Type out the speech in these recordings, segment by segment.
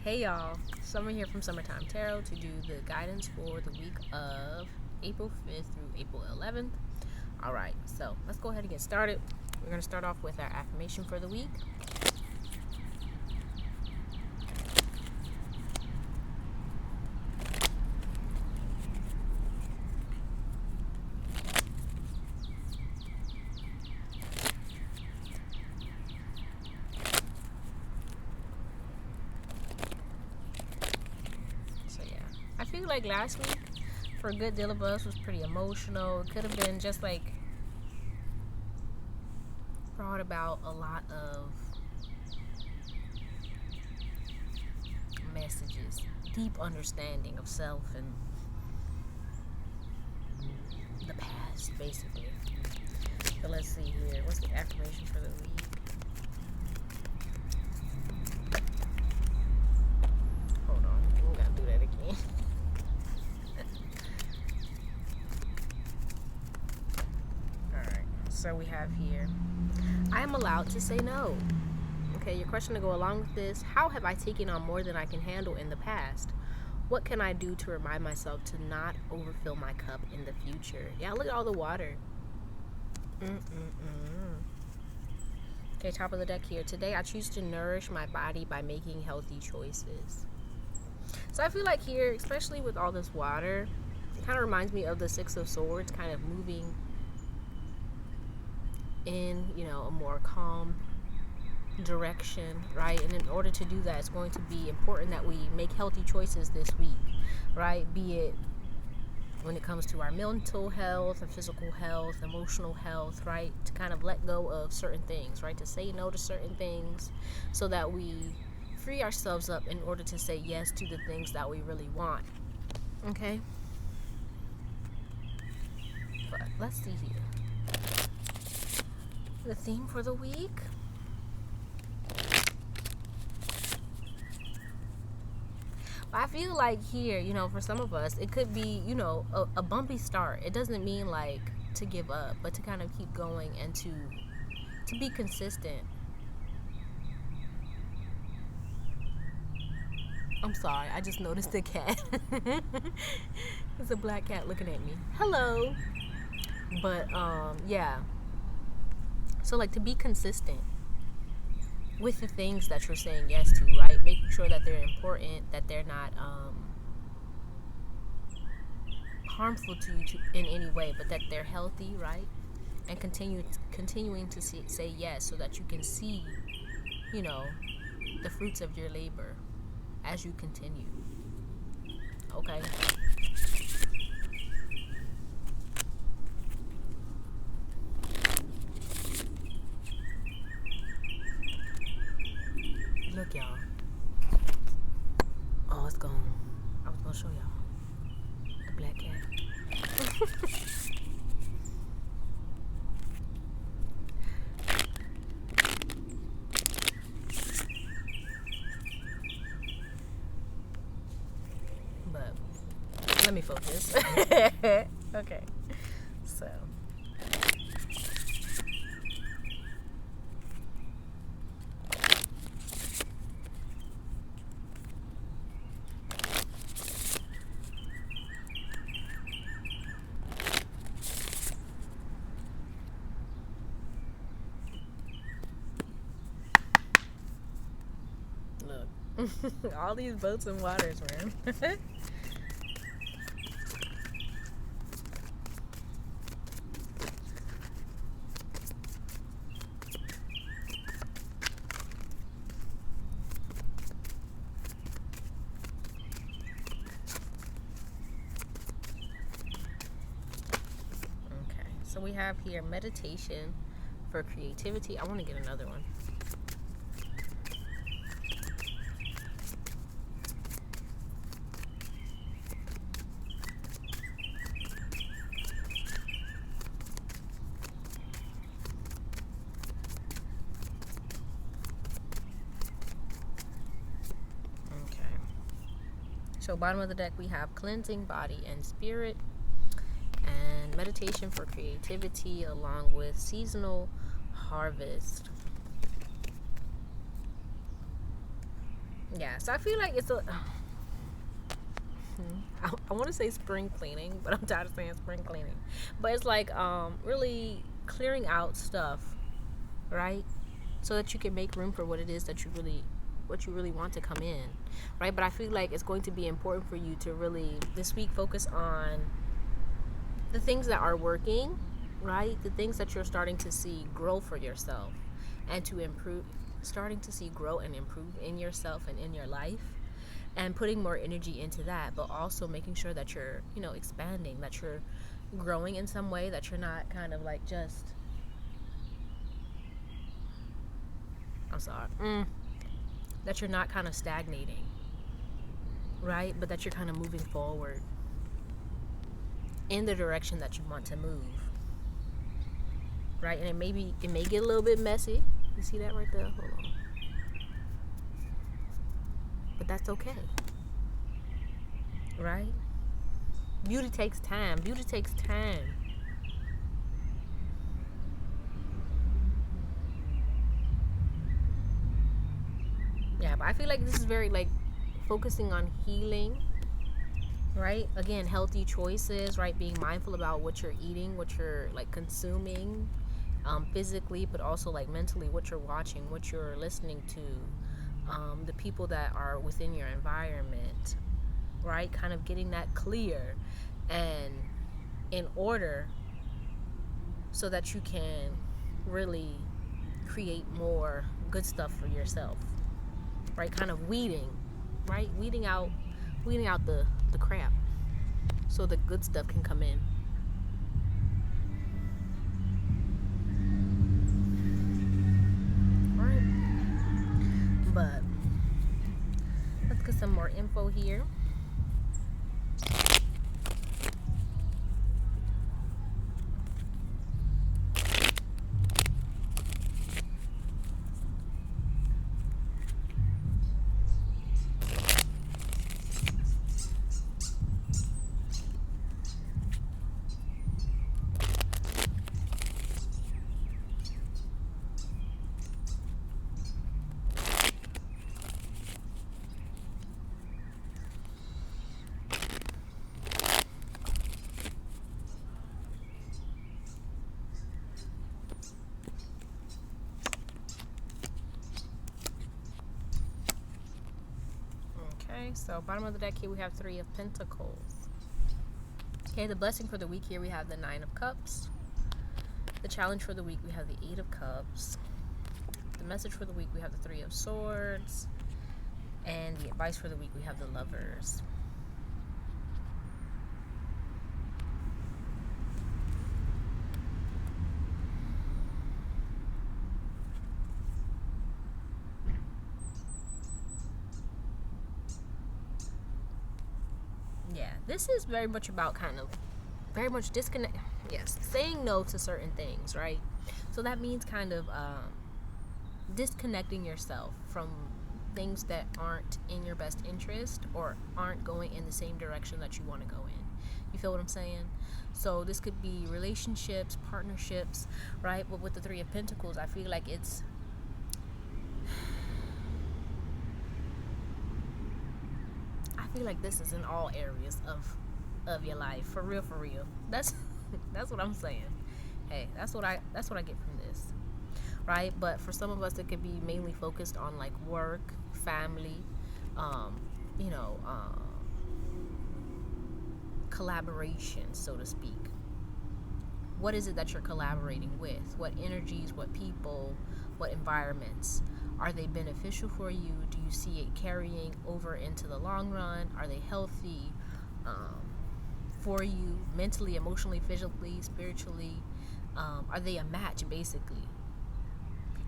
Hey y'all, Summer here from Summertime Tarot to do the guidance for the week of April 5th through April 11th. Alright, so let's go ahead and get started. We're going to start off with our affirmation for the week. I feel like last week, for a good deal of us, was pretty emotional. It could have been just like brought about a lot of messages, deep understanding of self and the past, basically. So let's see here. What's the affirmation for the week? Hold on, we gotta do that again. So we have here, I am allowed to say no. Okay, your question to go along with this: how have I taken on more than I can handle in the past? What can I do to remind myself to not overfill my cup in the future? Yeah, look at all the water. Okay, top of the deck here. Today I choose to nourish my body by making healthy choices. So I feel like here, especially with all this water, it kind of reminds me of the Six of Swords, kind of moving in, a more calm direction, right? And in order to do that, it's going to be important that we make healthy choices this week, right? Be it when it comes to our mental health and physical health, emotional health, right? To kind of let go of certain things, right? To say no to certain things so that we free ourselves up in order to say yes to the things that we really want. Okay? But let's see here. The theme for the week. I feel like here, for some of us, it could be, a bumpy start. It doesn't mean like to give up, but to kind of keep going and to be consistent. I'm sorry, I just noticed the cat. It's a black cat looking at me. Hello. But yeah. So like to be consistent with the things that you're saying yes to, right? Making sure that they're important, that they're not harmful to you in any way, but that they're healthy, right? And continuing to say yes so that you can see, the fruits of your labor as you continue. Okay? Look, y'all. Oh, it's gone. I was gonna show y'all the black cat. But let me focus. Okay. So. Look, all these boats and waters, man. Okay, so we have here meditation for creativity. I want to get another one. So bottom of the deck we have cleansing body and spirit, and meditation for creativity, along with seasonal harvest. Yeah, so I feel like it's a I want to say spring cleaning, but I'm tired of saying spring cleaning. But it's like really clearing out stuff, right? So that you can make room for what it is that you really want to come in, right? But I feel like it's going to be important for you to really this week focus on the things that are working, right? The things that you're starting to see grow for yourself and to improve, starting to see grow and improve in yourself and in your life, and putting more energy into that, but also making sure that you're, expanding, that you're growing in some way, that you're not kind of like just, I'm sorry, that you're not kind of stagnating, right? But that you're kind of moving forward in the direction that you want to move, right? And it may get a little bit messy. You see that right there? Hold on. But that's okay, right? Beauty takes time. Beauty takes time. Yeah, but I feel like this is very like focusing on healing, right? Again, healthy choices, right? Being mindful about what you're eating, what you're like consuming, physically, but also like mentally, what you're watching, what you're listening to, the people that are within your environment, right? Kind of getting that clear and in order so that you can really create more good stuff for yourself, right? Kind of weeding, right? Weeding out the crap so the good stuff can come in. Right? But let's get some more info here. Okay, so bottom of the deck here we have Three of Pentacles. Okay, the blessing for the week here we have the Nine of Cups. The challenge for the week we have the Eight of Cups. The message for the week we have the Three of Swords. And the advice for the week we have the Lovers. Yeah, this is very much about kind of very much disconnect. Yes, saying no to certain things, right? So that means kind of disconnecting yourself from things that aren't in your best interest or aren't going in the same direction that you want to go in. You feel what I'm saying? So this could be relationships, partnerships, right? But with the Three of Pentacles, I feel like it's this is in all areas of your life, for real, for real. That's that's what I'm saying. Hey, that's what I get from this, right? But for some of us, it could be mainly focused on like work, family, you know, collaboration, so to speak. What is it that you're collaborating with? What energies, what people, what environments? Are they beneficial for you? Do you see it carrying over into the long run? Are they healthy for you mentally, emotionally, physically, spiritually? Are they a match, basically?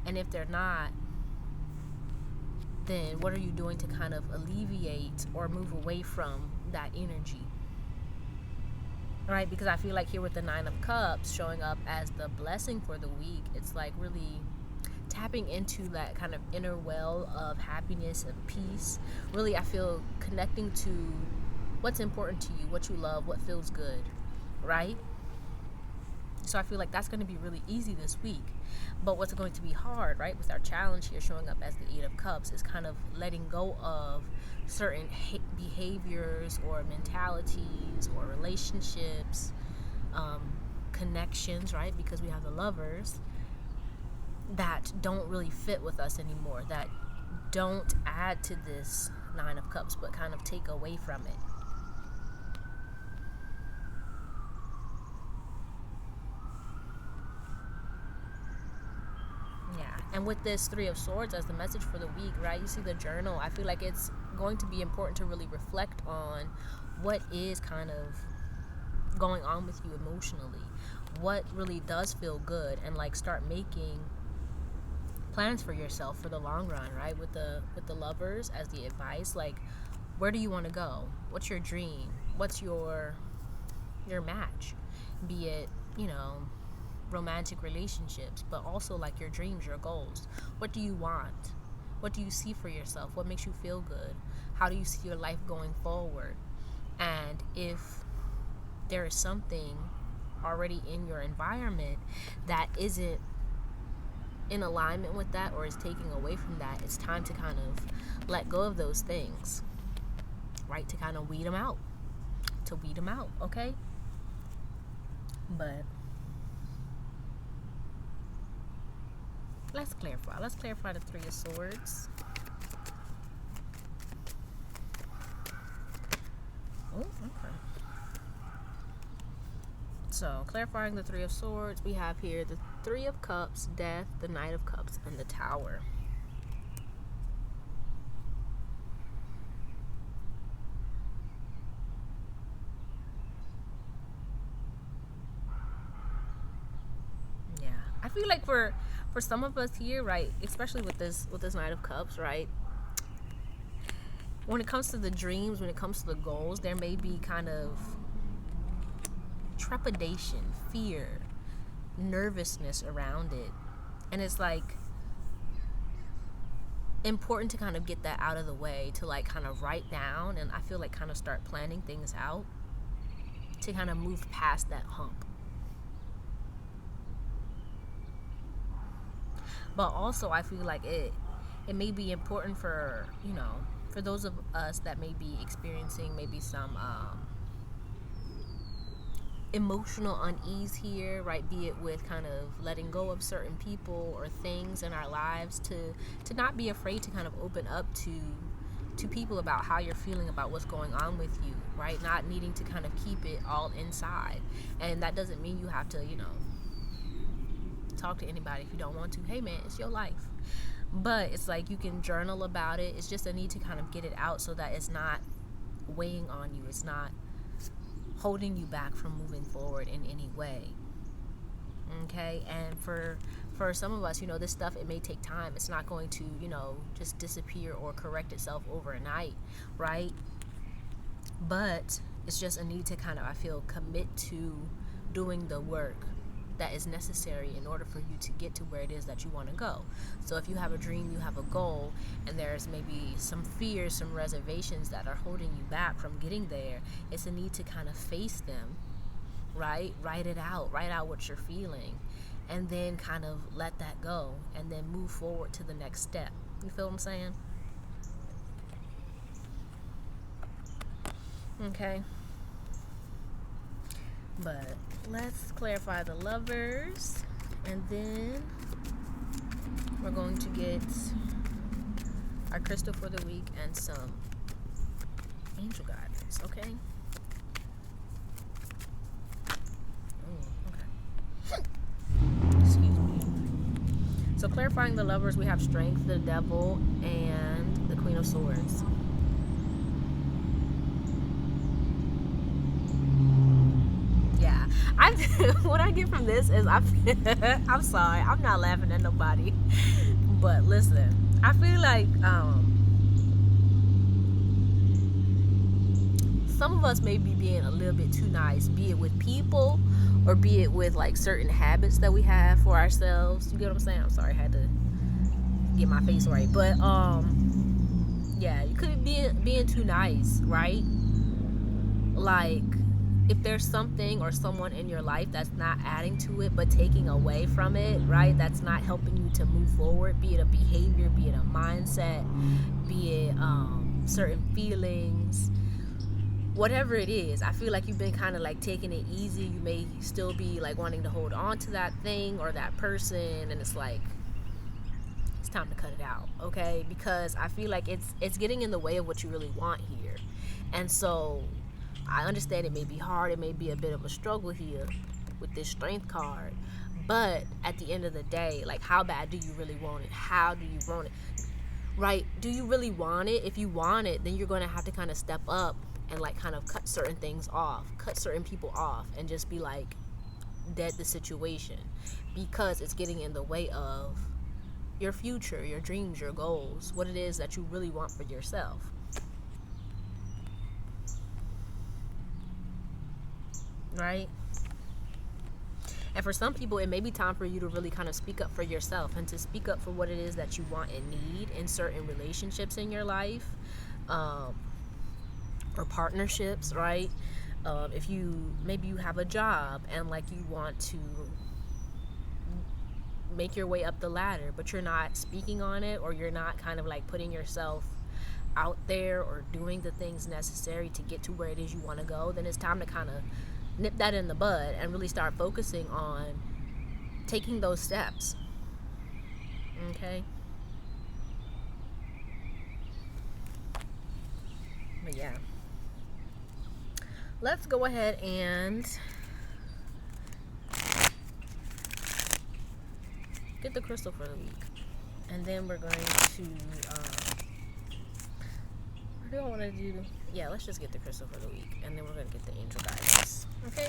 And if they're not, then what are you doing to kind of alleviate or move away from that energy? Right? Because I feel like here with the Nine of Cups showing up as the blessing for the week, it's like really tapping into that kind of inner well of happiness and peace. Really, I feel connecting to what's important to you, what you love, what feels good, right? So I feel like that's going to be really easy this week. But what's going to be hard, right, with our challenge here showing up as the Eight of Cups is kind of letting go of certain behaviors or mentalities or relationships, connections, right, because we have the Lovers, that don't really fit with us anymore, that don't add to this Nine of Cups, but kind of take away from it. And with this Three of Swords as the message for the week, right, you see the journal. I feel like it's going to be important to really reflect on what is kind of going on with you emotionally, what really does feel good, and like start making plans for yourself for the long run, right? With the Lovers as the advice, like, where do you want to go? What's your dream? What's your match? Be it, romantic relationships, but also like your dreams, your goals. What do you want? What do you see for yourself? What makes you feel good? How do you see your life going forward? And if there is something already in your environment that isn't in alignment with that or is taking away from that, it's time to kind of let go of those things, right? To kind of weed them out, okay? But let's clarify the Three of Swords. Oh, okay. So, clarifying the Three of Swords, we have here the Three of Cups, Death, the Knight of Cups, and the Tower. Yeah. I feel like for some of us here, right, especially with this Knight of Cups, right, when it comes to the dreams, when it comes to the goals, there may be kind of trepidation, fear, nervousness around it. And it's like important to kind of get that out of the way, to like kind of write down, and I feel like kind of start planning things out to kind of move past that hump. But also I feel like it may be important for, for those of us that may be experiencing maybe some emotional unease here, right? Be it with kind of letting go of certain people or things in our lives, to not be afraid to kind of open up to people about how you're feeling about what's going on with you, right? Not needing to kind of keep it all inside. And that doesn't mean you have to, talk to anybody if you don't want to. Hey man, it's your life. But it's like you can journal about it. It's just a need to kind of get it out so that it's not weighing on you. It's not holding you back from moving forward in any way. Okay? And for some of us, this stuff, it may take time. It's not going to, just disappear or correct itself overnight, right? But it's just a need to kind of, I feel, commit to doing the work that is necessary in order for you to get to where it is that you want to go. So if you have a dream, you have a goal, and there's maybe some fears, some reservations that are holding you back from getting there, it's a need to kind of face them, right? Write out what you're feeling, and then kind of let that go, and then move forward to the next step. You feel what I'm saying? Okay. But let's clarify the Lovers, and then we're going to get our crystal for the week and some angel guidance, okay? Okay. Excuse me. So clarifying the Lovers, we have Strength, the Devil, and the Queen of Swords. What I get from this is I'm sorry, I'm not laughing at nobody, but listen, I feel like some of us may be being a little bit too nice, be it with people or be it with like certain habits that we have for ourselves. You get what I'm saying? I'm sorry, I had to get my face right, but yeah, you could be being too nice, right? Like if there's something or someone in your life that's not adding to it but taking away from it, right, that's not helping you to move forward, be it a behavior, be it a mindset, be it certain feelings, whatever it is, I feel like you've been kind of like taking it easy. You may still be like wanting to hold on to that thing or that person, and it's like it's time to cut it out, okay? Because I feel like it's getting in the way of what you really want here. And so I understand it may be hard, it may be a bit of a struggle here with this strength card, but at the end of the day, like, how bad do you really want it? How do you want it? Right? Do you really want it? If you want it, then you're going to have to kind of step up and like kind of cut certain things off, cut certain people off, and just be like dead the situation, because it's getting in the way of your future, your dreams, your goals, what it is that you really want for yourself. Right? And for some people, it may be time for you to really kind of speak up for yourself and to speak up for what it is that you want and need in certain relationships in your life, or partnerships, right? If maybe you have a job and like you want to make your way up the ladder, but you're not speaking on it, or you're not kind of like putting yourself out there or doing the things necessary to get to where it is you want to go, then it's time to kind of nip that in the bud and really start focusing on taking those steps. Okay? But yeah. Let's go ahead and get the crystal for the week. And then we're going to what do I want to do? Yeah, let's just get the crystal for the week, and then we're going to get the angel guidance. Okay?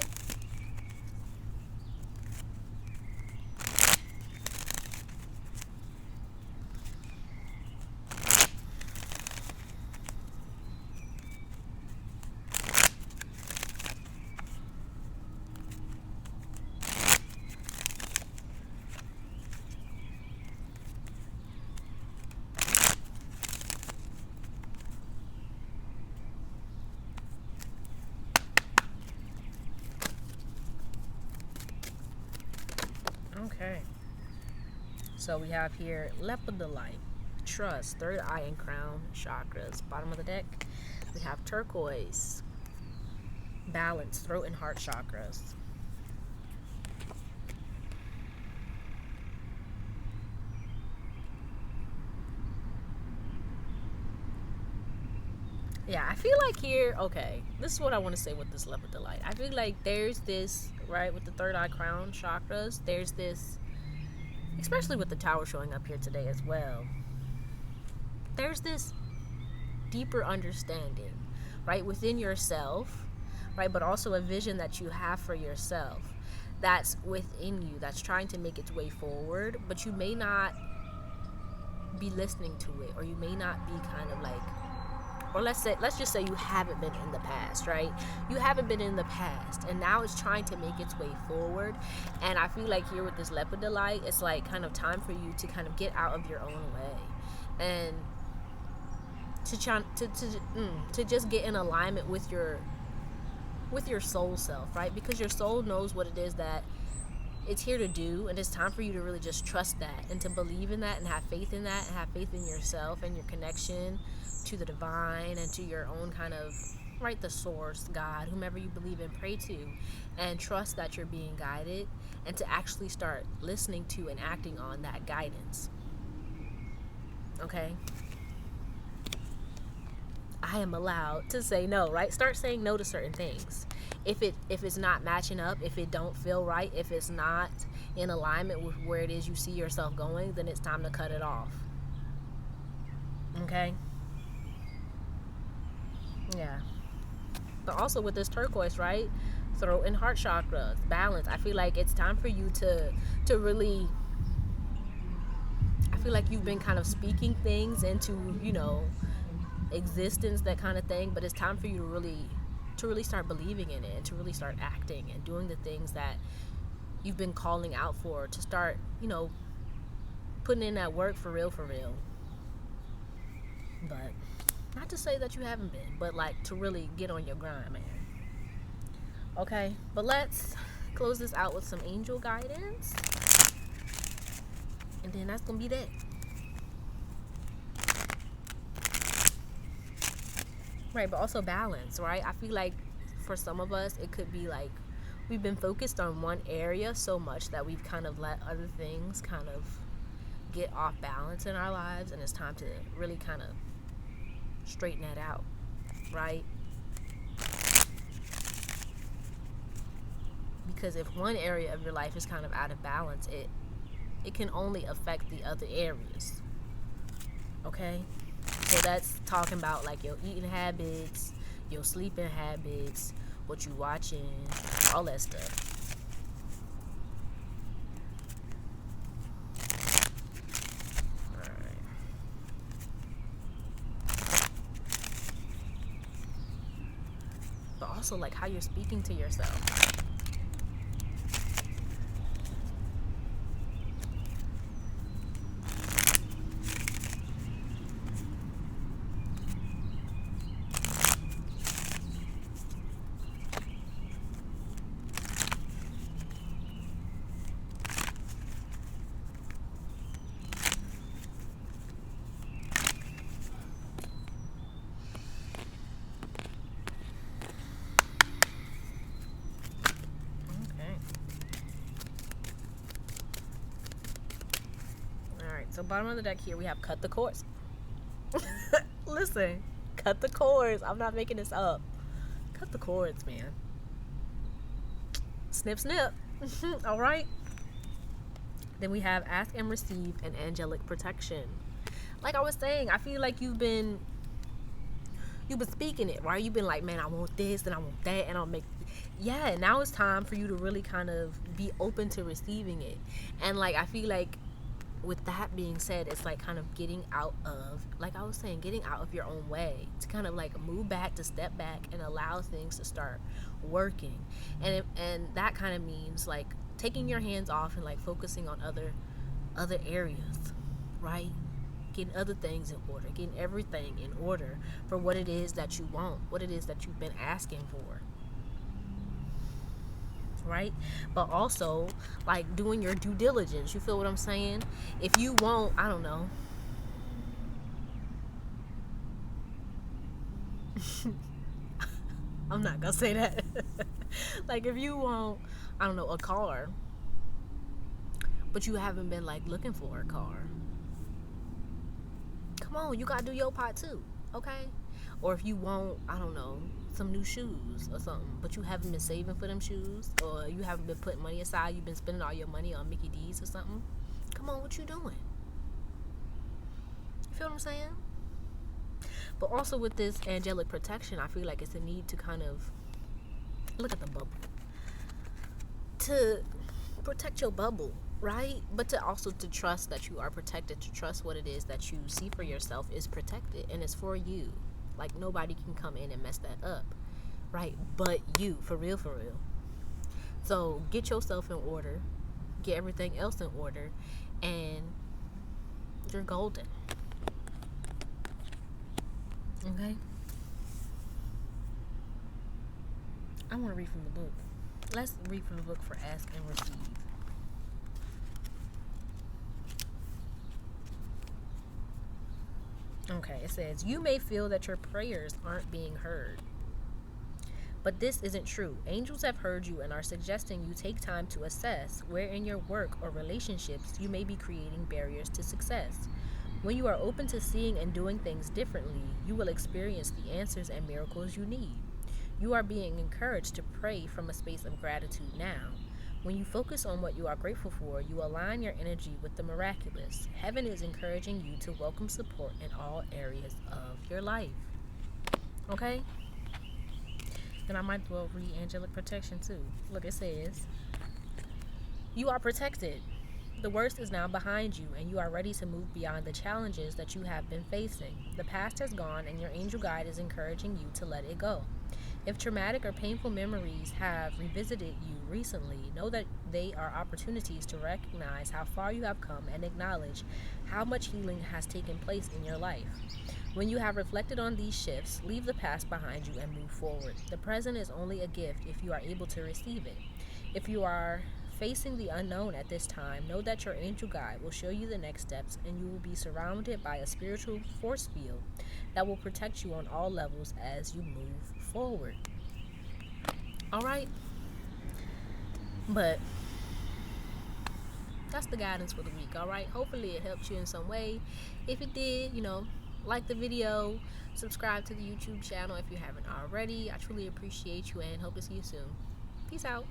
Okay. So we have here leopard delight, trust, third eye and crown chakras. Bottom of the deck, we have turquoise, balance, throat and heart chakras. Yeah, I feel like here, okay, this is what I want to say with this leopard delight. I feel like there's this, right, with the third eye crown chakras, there's this, especially with the tower showing up here today as well, there's this deeper understanding, right, within yourself, right, but also a vision that you have for yourself that's within you, that's trying to make its way forward, but you may not be listening to it, or you may not be kind of like, or let's just say you haven't been in the past, right? You haven't been in the past, and now it's trying to make its way forward. And I feel like here with this leopard delight, it's like kind of time for you to kind of get out of your own way, and to just get in alignment with your soul self, right? Because your soul knows what it is that it's here to do, and it's time for you to really just trust that, and to believe in that, and have faith in that, and have faith in yourself and your connection to the divine, and to your own kind of, right, the source, God, whomever you believe and pray to, and trust that you're being guided, and to actually start listening to and acting on that guidance. Okay? I am allowed to say no, right? Start saying no to certain things. If it's not matching up, if it don't feel right, if it's not in alignment with where it is you see yourself going, then it's time to cut it off. Okay? Yeah. But also with this turquoise, right? Throat and heart chakras, balance. I feel like it's time for you to really, I feel like you've been kind of speaking things into, existence, that kind of thing, but it's time for you to really start believing in it, and to really start acting and doing the things that you've been calling out for, to start, putting in that work for real. But not to say that you haven't been, but like to really get on your grind, man. Okay, but let's close this out with some angel guidance, and then that's gonna be that. Right, but also balance, right? I feel like for some of us, it could be like we've been focused on one area so much that we've kind of let other things kind of get off balance in our lives, and it's time to really kind of straighten that out, right? Because if one area of your life is kind of out of balance, it can only affect the other areas. Okay? So that's talking about like your eating habits, your sleeping habits, what you watching, all that stuff. Alright. But also like how you're speaking to yourself. So bottom of the deck here, we have cut the cords. Listen, cut the cords. I'm not making this up. Cut the cords, man. Snip, snip. All right. Then we have ask and receive an angelic protection. Like I was saying, I feel like you've been speaking it, right? You've been like, man, I want this and I want that, and I'll make. Yeah, now it's time for you to really kind of be open to receiving it. And like I feel like with that being said, it's like kind of getting out of, like I was saying, getting out of your own way, to kind of like move back, to step back and allow things to start working. And that kind of means like taking your hands off and like focusing on other areas, right? Getting other things in order, getting everything in order for what it is that you want, what it is that you've been asking for, right? But also like doing your due diligence. You feel what I'm saying? If you want, I don't know, I'm not gonna say that. Like if you want, I don't know, a car, but you haven't been like looking for a car, come on, you gotta do your part too, okay? Or if you want, I don't know, some new shoes or something, but you haven't been saving for them shoes, or you haven't been putting money aside, you've been spending all your money on Mickey D's or something, come on, what you doing? You feel what I'm saying? But also with this angelic protection, I feel like it's a need to kind of look at the bubble, to protect your bubble, right? But to also to trust that you are protected, to trust what it is that you see for yourself is protected and it's for you. Like nobody can come in and mess that up, right? But you, for real, for real. So get yourself in order, get everything else in order, and you're golden. Okay? I want to read from the book. Let's read from the book for ask and receive. Okay, it says, you may feel that your prayers aren't being heard. But this isn't true. Angels have heard you and are suggesting you take time to assess where in your work or relationships you may be creating barriers to success. When you are open to seeing and doing things differently, you will experience the answers and miracles you need. You are being encouraged to pray from a space of gratitude now. When you focus on what you are grateful for, you align your energy with the miraculous. Heaven is encouraging you to welcome support in all areas of your life. Okay? And I might as well read angelic protection too. Look, it says, you are protected. The worst is now behind you, and you are ready to move beyond the challenges that you have been facing. The past has gone, and your angel guide is encouraging you to let it go. If traumatic or painful memories have revisited you recently, know that they are opportunities to recognize how far you have come and acknowledge how much healing has taken place in your life. When you have reflected on these shifts, leave the past behind you and move forward. The present is only a gift if you are able to receive it. If you are facing the unknown at this time, know that your angel guide will show you the next steps, and you will be surrounded by a spiritual force field that will protect you on all levels as you move forward. All right? But that's the guidance for the week. All right? Hopefully it helped you in some way. If it did, like the video, subscribe to the YouTube channel if you haven't already. I truly appreciate you and hope to see you soon. Peace out.